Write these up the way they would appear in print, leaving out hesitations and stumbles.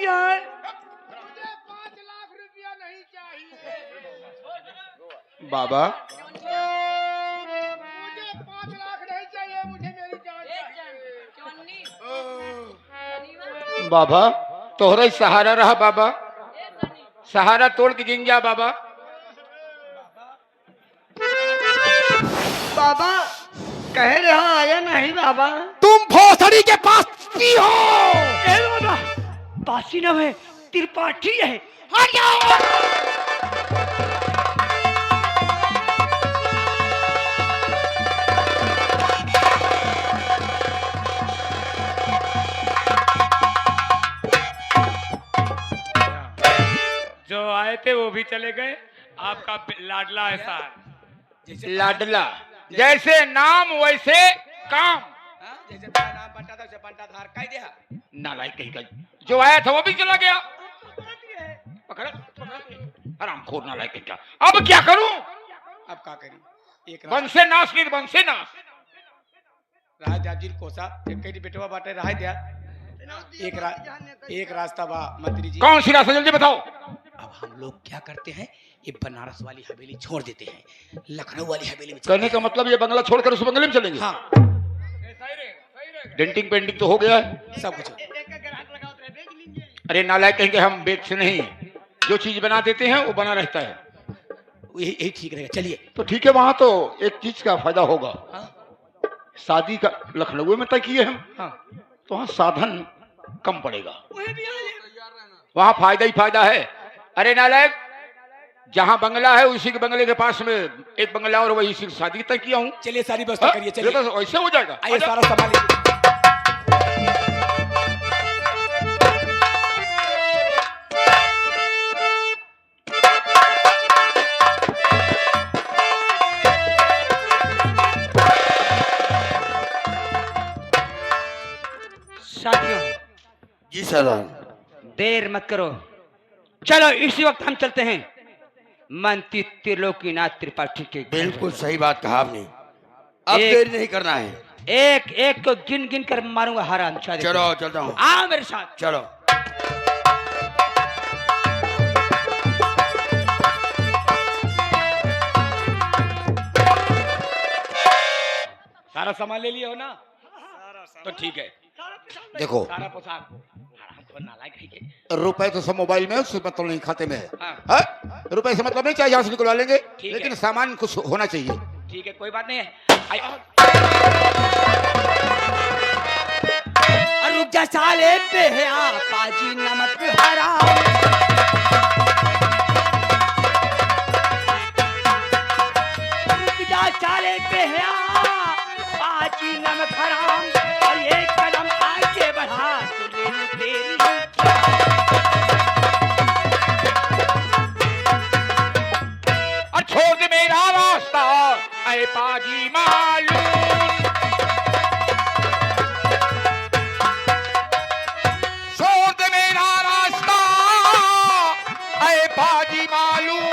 रुपया है। मुझे 5 लाख रुपया नहीं चाहिए। बाबा मुझे 5 लाख नहीं चाहिए, मुझे मेरी जान चाहिए। बाबा तोहरा ही सहारा रहा बाबा, सहारा तोड़ के गिन जा बाबा। बाबा कह रहा आया नहीं बाबा। तुम भोसड़ी के पास की हो। ए बाबा पासी न है, त्रिपाठी है। हट जाओ। जो आए थे वो भी चले गए। आपका लाडला ऐसा है। लाडला जैसे नाम वैसे काम। जैसे तेरा नाम बंटा था, वैसे बंटा धार कह दिया। नालायक कहीं का जो आया था वो भी चला गया। पकड़ा हरामखोर नालायक कहीं का। अब क्या करूं? अब क्या करी? एक बंसे नाश नहीं बंसे नाश। राजा जी कोसा कई बेटवा बाटे रहा दिया। एक रास्ता बा मंत्री जी। कौन सी रास्ता जल्दी बताओ। अब हम लोग क्या करते हैं, ये बनारस वाली हवेली छोड़ देते हैं, लखनऊ वाली हवेली में कहने का मतलब ये बंगला छोड़कर उस बंगले में चलेंगे। हाँ डेंटिंग पेंटिंग तो हो गया है सब कुछ। अरे नालायक कहेंगे हम बेच से नहीं, जो चीज बना देते हैं वो बना रहता है। यही ठीक रहेगा, चलिए। तो ठीक है वहां तो एक चीज का फायदा होगा। हाँ शादी का लखनऊ में तय किए हम, हाँ तो वहां साधन कम पड़ेगा, वहां फायदा ही फायदा है। अरे नालायक जहां बंगला है उसी के बंगले के पास में एक बंगला और वही इसी की शादी तय किया हूं। चलिए सारी व्यवस्था करिए, चलिए। तो ऐसे हो जाएगा। आइए सारा सामान लीजिए। साथियों जी सरदार। देर मत करो, चलो इसी वक्त हम चलते हैं मंत्री त्रिलोकीनाथ त्रिपाठी के घर। बिल्कुल सही बात कहा आपने, अब एक- देरी नहीं करना है। एक एक को गिन गिन कर मारूंगा हराम। चलो चलता हूँ। आओ मेरे साथ। चलो। सारा सामान ले लिए हो ना? तो ठीक है। देखो सारा पोशाक हमको नालायक है के। रुपए तो सब मोबाइल में है, उससे मतलब नहीं खाते में है। हाँ। हाँ? रुपए से मतलब नहीं, चाहे यहाँ से निकलवा लेंगे, ठीक लेकिन है। सामान कुछ होना चाहिए। ठीक है, कोई बात नहीं है। रुक जा साले बेहया पाजी नमक हराम। रुक जा साले बेहया पाजी नमक हराम। और एक कदम आगे बढ़ा तो ले लूं तेरी और छोड़ दे मेरा रास्ता ऐ पाजी मालूम। छोड़ दे मेरा रास्ता ऐ पाजी मालूम।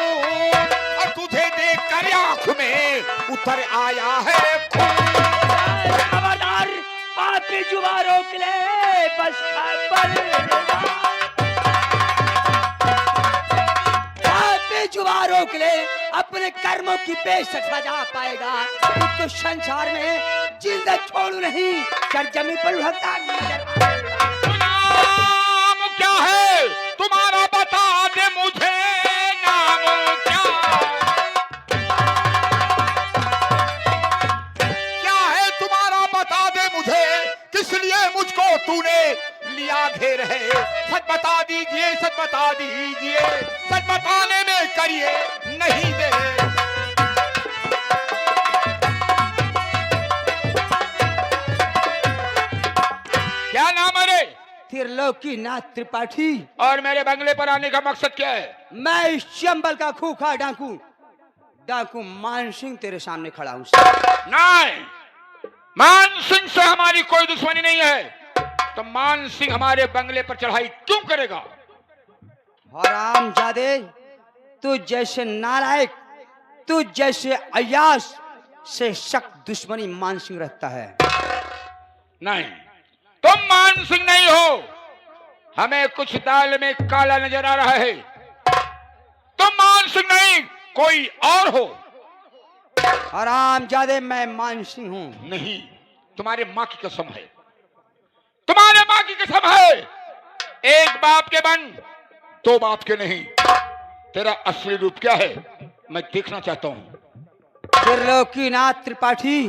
और तुझे देख कर आंख में उतर आया है खून। खबरदार पापी जुबा रोक ले बस खबर। पापी जुबा रोक ले, अपने कर्मों की बेशक सजा पाएगा। तो संसार में जिंदा छोड़ू नहीं, सरजमी पर उड़ता नजर आएगा। नाम क्या है तुम्हारा बता दे मुझे, नाम क्या क्या है तुम्हारा बता दे मुझे। किस लिए मुझको तूने लिया घेर है। सच बता दीजिए, सच बता दीजिए, सच बताने में करिए नहीं दे। क्या नाम है रे? त्रिलोकीनाथ त्रिपाठी। और मेरे बंगले पर आने का मकसद क्या है? मैं इस चंबल का खूखा डाकू डाकू मान सिंह तेरे सामने खड़ा हूँ। नहीं, मान सिंह से हमारी कोई दुश्मनी नहीं है, तो मान सिंह हमारे बंगले पर चढ़ाई क्यों करेगा? हरामजादे, तू जैसे नालायक, तू जैसे अय्याश से सख्त दुश्मनी मान सिंह रखता है। नहीं, तुम मान सिंह नहीं हो, हमें कुछ दाल में काला नजर आ रहा है। तुम मान सिंह नहीं, कोई और हो। हरामजादे, मैं मान सिंह हूँ। नहीं, तुम्हारे माँ की कसम है, तुम्हारे माँ की कसम है। एक बाप के बन, दो बाप के नहीं। तेरा असली रूप क्या है मैं देखना चाहता हूँ। त्रिलोकीनाथ त्रिपाठी,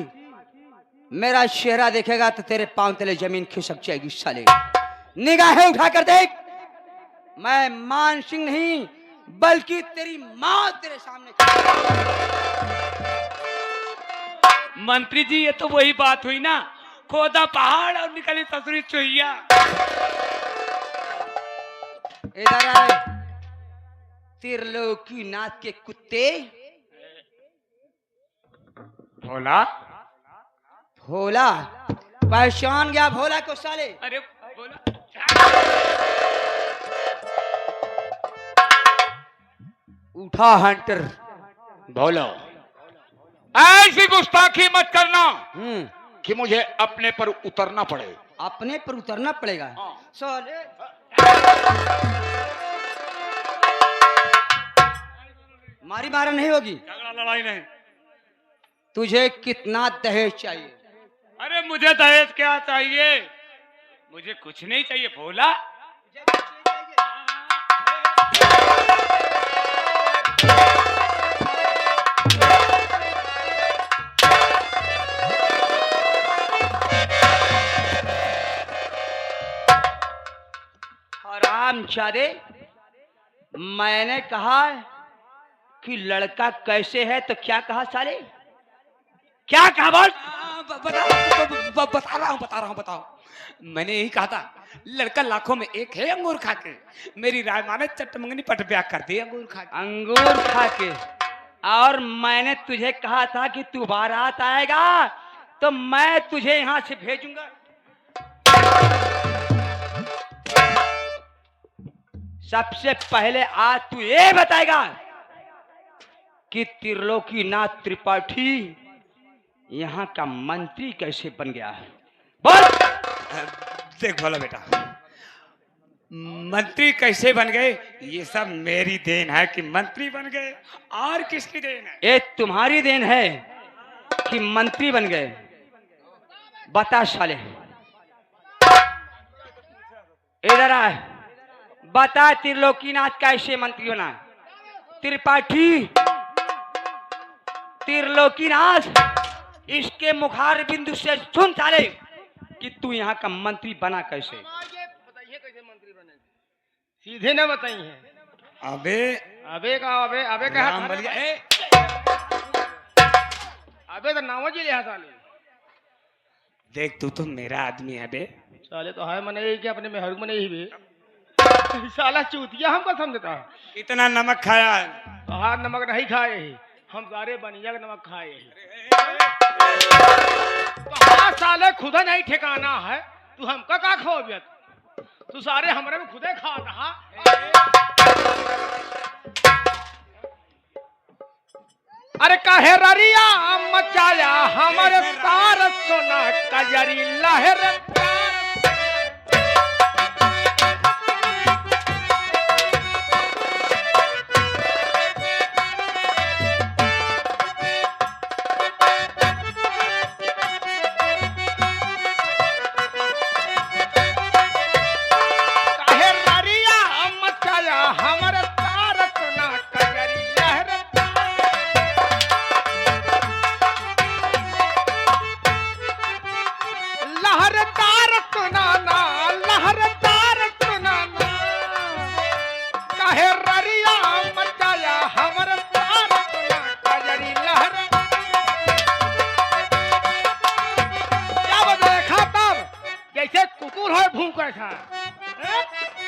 मेरा चेहरा देखेगा तो तेरे पांव तले जमीन खिसक जाएगी साले। निगाहें उठाकर देख, मैं मान सिंह नहीं बल्कि तेरी माँ तेरे सामने। मंत्री जी, ये तो वही बात हुई ना, खोदा पहाड़ और निकली ससुरी चुहिया। इधर आए त्रिलोकीनाथ के कुत्ते। भोला, भोला पहचान गया भोला को साले। अरे भोला, उठा हंटर। बोलो, ऐसी गुस्ताखी मत करना हम्म, कि मुझे अपने पर उतरना पड़े। अपने पर उतरना पड़ेगा साले। मारी मारा नहीं होगी। झगड़ा लड़ाई नहीं। तुझे कितना दहेज चाहिए? अरे मुझे दहेज क्या चाहिए, मुझे कुछ नहीं चाहिए भोला। हरामजादे, मैंने कहा कि लड़का कैसे है तो क्या कहा साले? क्या कहा बोल? बता रहा हूँ बताओ। मैंने यही कहा था, लड़का लाखों में एक है अंगूर खा के। मेरी राय माने चटमंगनी पट ब्याह कर दे अंगूर खा के। अंगूर खा के। और मैंने तुझे कहा था कि तू बारात आएगा तो मैं तुझे यहां से भेजूंगा। सबसे पहले आज तू ये बताएगा कि त्रिलोकीनाथ त्रिपाठी यहाँ का मंत्री कैसे बन गया है। बोल। देख भोला बेटा, मंत्री कैसे बन गए ये सब मेरी देन है कि मंत्री बन गए, और किसकी देन है? ये तुम्हारी देन है कि मंत्री बन गए। बता साले, इधर आ, बता त्रिलोकीनाथ कैसे मंत्री बना? त्रिपाठी, त्रिलोकीनाथ, इसके मुखार बिंदु से सुन साले कि तू यहाँ का मंत्री बना कैसे? बताइए कैसे मंत्री बने? सीधे ना बताइए। अबे अबे का अबे अबे का राम बलिया, अबे तो नाम जी लिया साले। देख तू तो मेरा आदमी है बे। साले तो है मने कि अपने में हर मने ही बे। साला चूतिया हमको समझता है। इतना नमक खाया है? कहा नमक नहीं खाए ही, हम सारे बनिया का नमक खाए ही। कहा साले खुदा नहीं ठिकाना है, तू हमका का खोबियत? तू सारे हमरे में खुदे खा रहा। अरे काहे ररिया मचाया हमारे सार सोना कजरी लहर।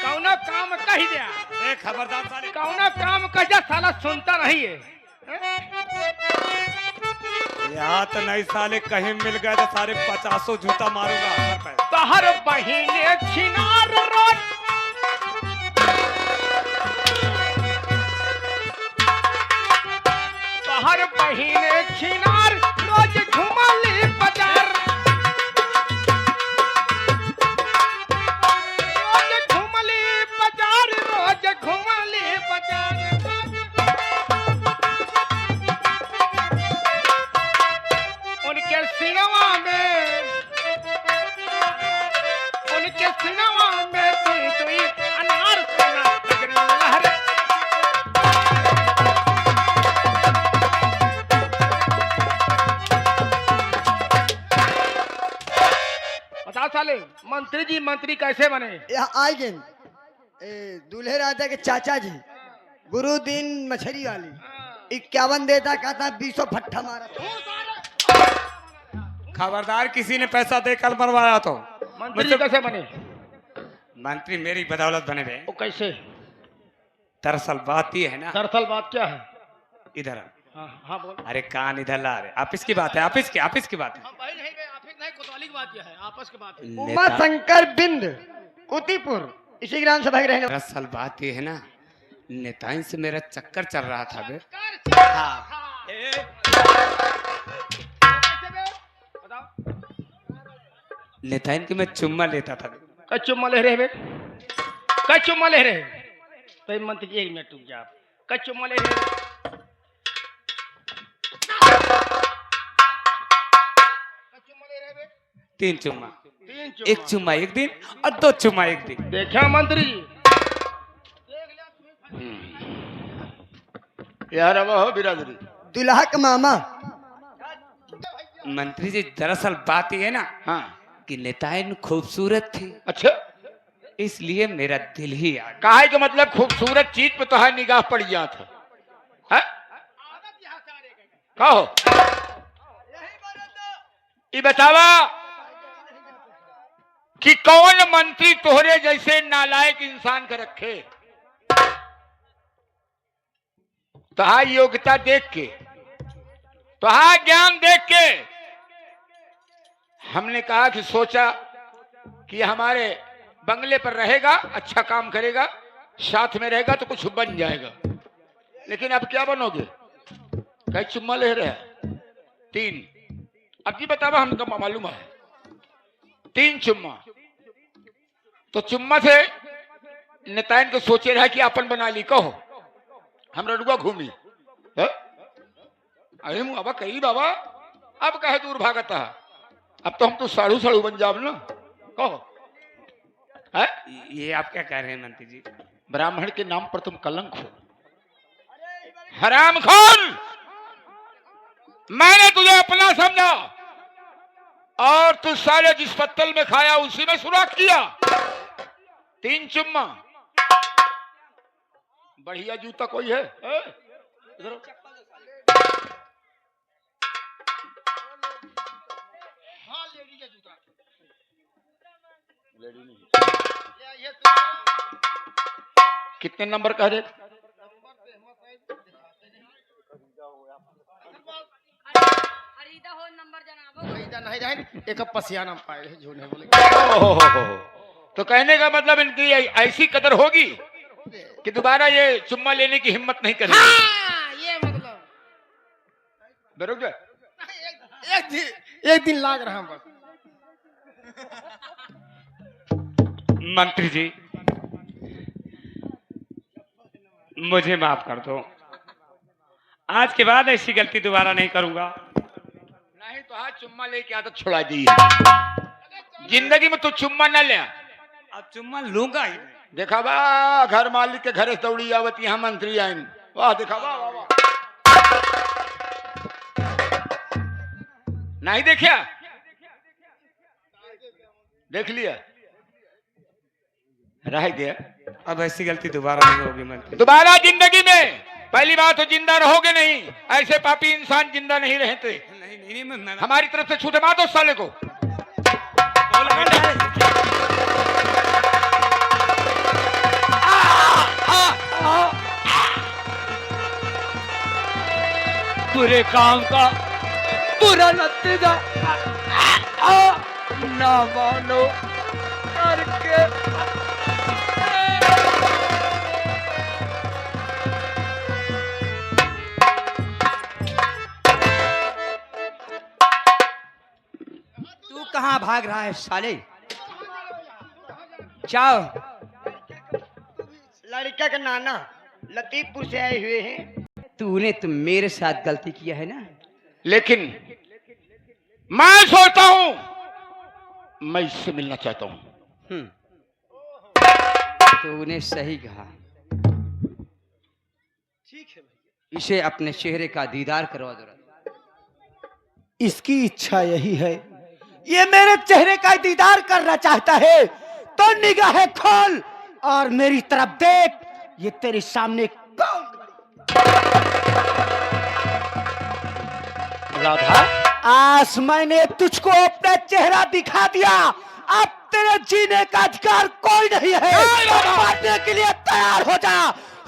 कौना काम कही दिया? खबरदार साले, कौना काम कह साला सुनता नहीं है। यहाँ तो नहीं साले, कहीं मिल गए तो सारे 50 जूता मारूंगा सर पे। तहर बहिने छिनार रोज तहर बहिने छिनार रोज घुमली बाजार, रोज घुमली सिनेमा में तुई अनार सोना नजर लहरे। बता साले मंत्री जी मंत्री कैसे बने? यहाँ आए गए दूल्हे राजा के चाचा जी गुरुदीन मछली वाली 51 देता कहता 20 फट्टा मारा। खबरदार किसी ने पैसा देकर मरवाया तो मंत्री जी कैसे बने? मंत्री मेरी बदौलत बने थे। वो कैसे? दरअसल बात ये है ना, दरअसल बात क्या है? इधर आ। हाँ हाँ बोल। अरे कान इधर ला रहे, ऑफिस की बात है, ऑफिस की बात है। हम भाई नहीं गए, ऑफिस नहीं, कोतवाली की बात क्या है, आपस की बात है। उमा शंकर बिंद कुतीपुर इसी ग्राम सभा के रहने। दरअसल बात ये है ना, नेताइन से मेरा चक्कर चल रहा था बे। नेताइन के मैं चुम्मा लेता था। कई चुम्मा ले रहे बे? कई चुम्मा ले रहे? तो मंत्री जी 1 मिनट रुक जा। कई चुम्मा ले रहे? कई चुम्मा ले रहे बे? 3 चुम्मा। 3 चुम्मा। 1 चुम्मा 1 दिन और 2 चुम्मा 1 दिन। देखा मंत्री जी? यार अब हो बिरादरी। दुल्हा का मामा। मंत्री जी दरअसल बात ये है ना हाँ कि नेताइन खूबसूरत थी, अच्छा, इसलिए मेरा दिल ही आ गया। काहे के मतलब खूबसूरत चीज पे तो है निगाह पड़ गया था है? कहो ये बतावा कि कौन मंत्री तोहरे जैसे नालायक इंसान के रखे? तोहार योग्यता देख के, तोहार ज्ञान देख के हमने कहा कि सोचा कि हमारे बंगले पर रहेगा, अच्छा काम करेगा, साथ में रहेगा तो कुछ बन जाएगा। लेकिन अब क्या बनोगे? कई चुम्मा ले रहे हैं? 3। अब जी बतावा, हमको मालूम है 3 चुम्मा। तो चुम्मा से नेताइन को सोचे रहा कि अपन बना ली। कहो हम रडुआ घूमी है? अरे मुआ कही बाबा, अब कहे दूर भागता है। अब तो हम तो साड़ू साड़ू बन जाब ना। कहो है? ये आप क्या कह रहे हैं मंत्री जी? ब्राह्मण के नाम पर तुम कलंक हो, हरामखोर। मैंने तुझे अपना समझा और तू सारे जिस पत्तल में खाया उसी में सुराख किया। 3 चुम्मा। बढ़िया जूता कोई है? इधर हाँ लेडी का जूता। लेडी नहीं। कितने नंबर कह रहे? खरीदा हो नंबर जनाबो। खरीदा नहीं जाए, एक पसियाना पाए है झूठे बोले। तो कहने का मतलब इनकी ऐसी कदर होगी कि दोबारा ये चुम्मा लेने की हिम्मत नहीं करेगी। हाँ, ये मतलब बरोबर। एक दिन लाग रहा बस। मंत्री जी मुझे माफ कर दो, आज के बाद ऐसी गलती दोबारा नहीं करूंगा। नहीं तो आज चुम्मा लेके आदत छुड़ा दी है। जिंदगी में तू चुम्मा न ले। अब चुम्मा लूंगा ही नहीं। देखा बा, घर मालिक के घरे दौड़ी आवत, यहाँ मंत्री आइन। वाह देखा वाह वाह वाह। नहीं देखा? देख लिया? रह गया। अब ऐसी गलती दोबारा नहीं होगी मंत्री। दोबारा जिंदगी में पहली बात तो जिंदा रहोगे नहीं। ऐसे पापी इंसान जिंदा नहीं रहते। नहीं मैं हमारी तरफ से छूटे मार दो साले को। बुरे काम का बुरा नतीजा ना मानो करके। तू कहाँ भाग रहा है साले? जाओ। लड़का का नाना लतीफपुर से आए हुए हैं। तूने तो मेरे साथ गलती किया है ना। लेकिन मैं सोचता हूं मैं इससे मिलना चाहता हूं। तूने सही कहा। ठीक है भैया। इसे अपने चेहरे का दीदार करवा दो। इसकी इच्छा यही है, ये मेरे चेहरे का दीदार करना चाहता है, तो निगाहें खोल और मेरी तरफ देख। ये तेरे सामने कौन? राधा, आज मैंने तुझको अपना चेहरा दिखा दिया, अब तेरे जीने का अधिकार कोई नहीं है। मारने के लिए तैयार हो जा,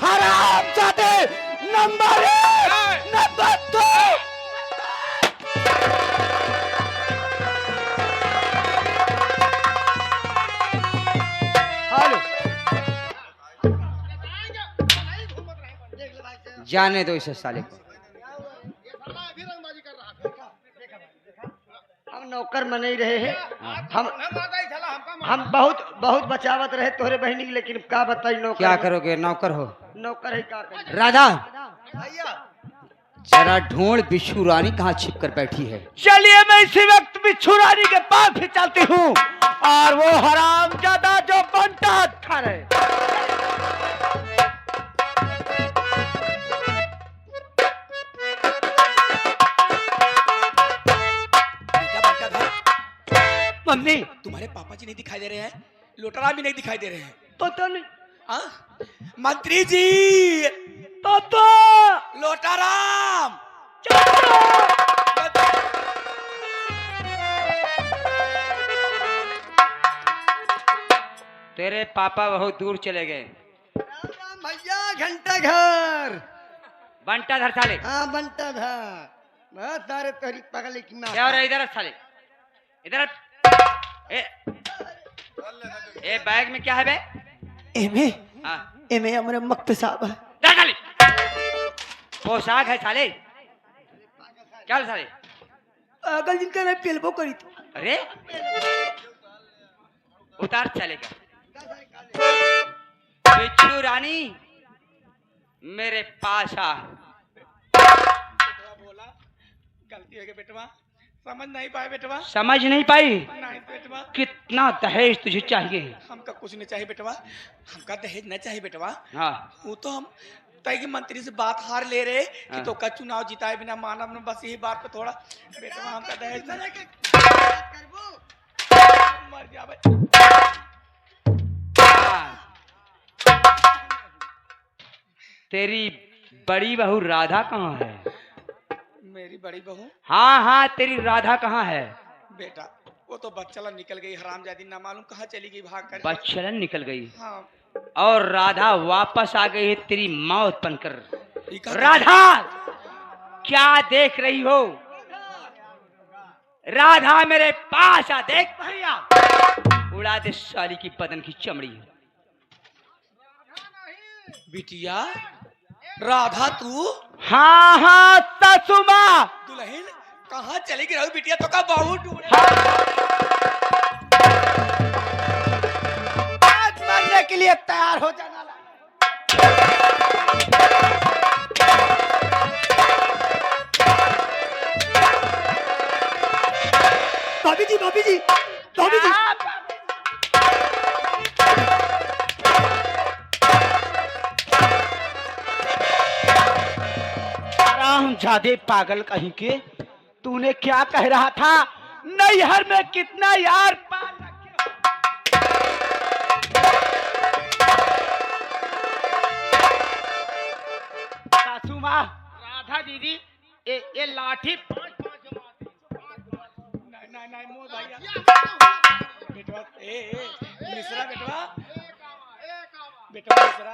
हरामजादे। Number 1, number 2। हेलो, जाने दो इसे साले को। हम नौकर में नहीं रहे हैं, हम बहुत बहुत बचावत रहे तोहरे बहनी, लेकिन का बताई नौकर। क्या करोगे? नौकर हो। नौकर है का करी? राधा, जरा ढूंढ बिच्छू रानी कहाँ छिप कर बैठी है। चलिए मैं इसी वक्त बिच्छू रानी के पास भी चलती हूँ, और वो हरामजादा जो बंटा खा रहे। मम्मी, तुम्हारे पापा जी नहीं दिखाई दे रहे हैं, लोटाराम भी नहीं दिखाई दे रहे हैं। पता नहीं। हाँ? मंत्री जी, पापा, लोटाराम। तेरे पापा बहुत दूर चले गए। भैया घंटा घर। बंटा धर साले। हाँ बंटा घर। बहुत सारे तोरी पगले की माँ। क्या हो रहा है? इधर आ साले, इधर आ। ए बैग में क्या है बे? एमे हाँ, एमे हमारे मक्त साहब है। धर साले। पोशाक है साले। चल साले। पागल जिनका मैं पेलबो करी थी। अरे उतार चलेगा। बिच्छू रानी मेरे पास आ। बोला गलती हो गई बेटवा, समझ नहीं पाए बेटवा। समझ नहीं पाई? नहीं बेटवा, कितना दहेज तुझे चाहिए? हमका कुछ नहीं चाहिए बेटवा, हमका दहेज नहीं चाहिए बेटवा। हाँ, वो तो हम तय की मंत्री से बात हार ले रहे कि तो का चुनाव जिताए बिना मानव ने, बस यही बात पे थोड़ा बेटवा हमका दहेज मर जावे। तेरी बड़ी बहू राधा कहाँ है? मेरी बड़ी बहू? हाँ हाँ, तेरी राधा कहाँ है? बेटा वो तो बच्चला निकल गई, हरामजादी ना मालूम कहाँ चली गई भाग कर। बच्चलन निकल गई हाँ, और राधा वापस आ गई है तेरी मौत बनकर। ये कहा- राधा, क्या देख रही हो? राधा मेरे पास आ, देख भैया, उड़ा दे साली की बदन की चमड़ी। बिटिया राधा तू? हाँ हाँ ससुमा। दुल्हन कहाँ चली गई बिटिया? तो का बहू ढूंढे। आज मरने के लिए तैयार हो जाना। भाभी जी, भाभी जी, भाभी जी। हरामजादे पागल कहीं के, तूने क्या कह रहा था? नैहर में कितना यार पाल रखे हो। सासू माँ, राधा दीदी, ये लाठी नहीं मोह भैया बेटवा, ए मिश्रा बेटवा, बेटवा मिश्रा।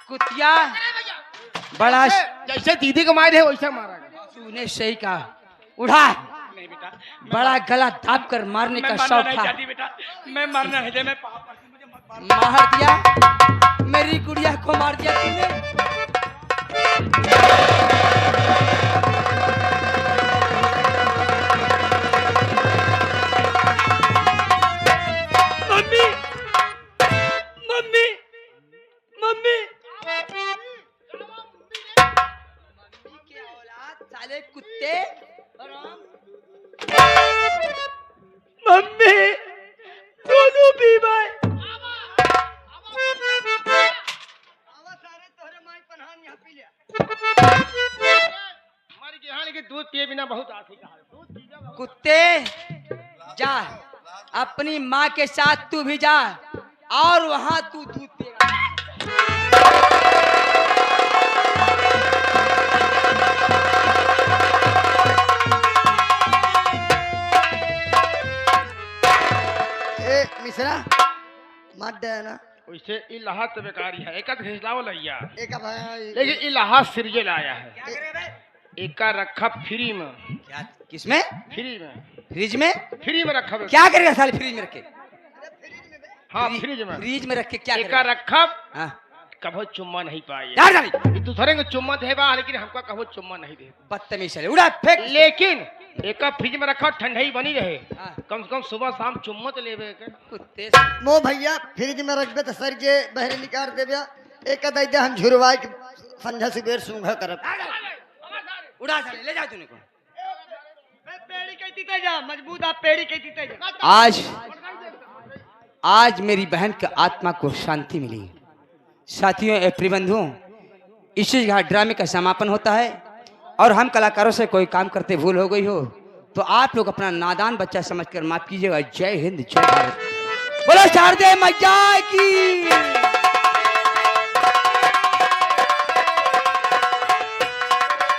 कुतिया बड़ा, जैसे दीदी को मारे वैसे मारा गया। तूने सही कहा। उठा, नहीं बेटा, बड़ा गला दाब कर मारने मैं का मरना शौक नहीं था। चाहती बेटा, मैं मरना नहीं दे, मैं पाप करती, मुझे मत मार। मार दिया, मेरी गुड़िया को मार दिया तूने। मम्मी, मम्मी, मम्मी, साले कुत्ते मम्मी दोनों बीमार हमारे के यहाँ लेकिन दूध पिए बिना बहुत आती का है। दूध पी जा। कुत्ते जा अपनी माँ के साथ तू भी जा और वहां तू दूध पिएगा। ए मिश्रा मत देना वैसे इलाहा तो बेकारी है। एक घिसलाव लैया एक भाई लेकिन इलाहा सिरजे लाया है। एक का रखा फ्री में। क्या किसमें? फ्री में। फ्रिज में? फ्री में रखा। क्या करेगा साले फ्रिज में रख के? हाँ फ्रिज में। फ्रिज में रख के क्या एक का करेगा? रखा हाँ कभो चुम्मा नहीं पाए। यार जानी दूसरे को चुम्मा देगा लेकिन हमको कभो चुम्मा नहीं दे। बदतमीज चले उड़ा फेंक। लेकिन एक का फ्रिज में रखा ठंडाई बनी रहे। हाँ। कम से कम सुबह शाम चुम्मा तो लेवे के। कुत्ते मो भैया फ्रिज में रखबे तो सर के बहरे निकाल देबे एक दे दे हम झुरवाई के संध्या सुबेर सूंघा करब उड़ा साले ले जाओ तूने को। पेड़ी कहती ते जा मजबूत आप पेड़ी कहती ते जा आज मेरी बहन के आत्मा को शांति मिली। साथियों एवं बंधुओं इसी जगह ड्रामे का समापन होता है और हम कलाकारों से कोई काम करते भूल हो गई हो तो आप लोग अपना नादान बच्चा समझकर माफ कीजिएगा। जय हिंद जय भारत। बोलो शारदे मैया की।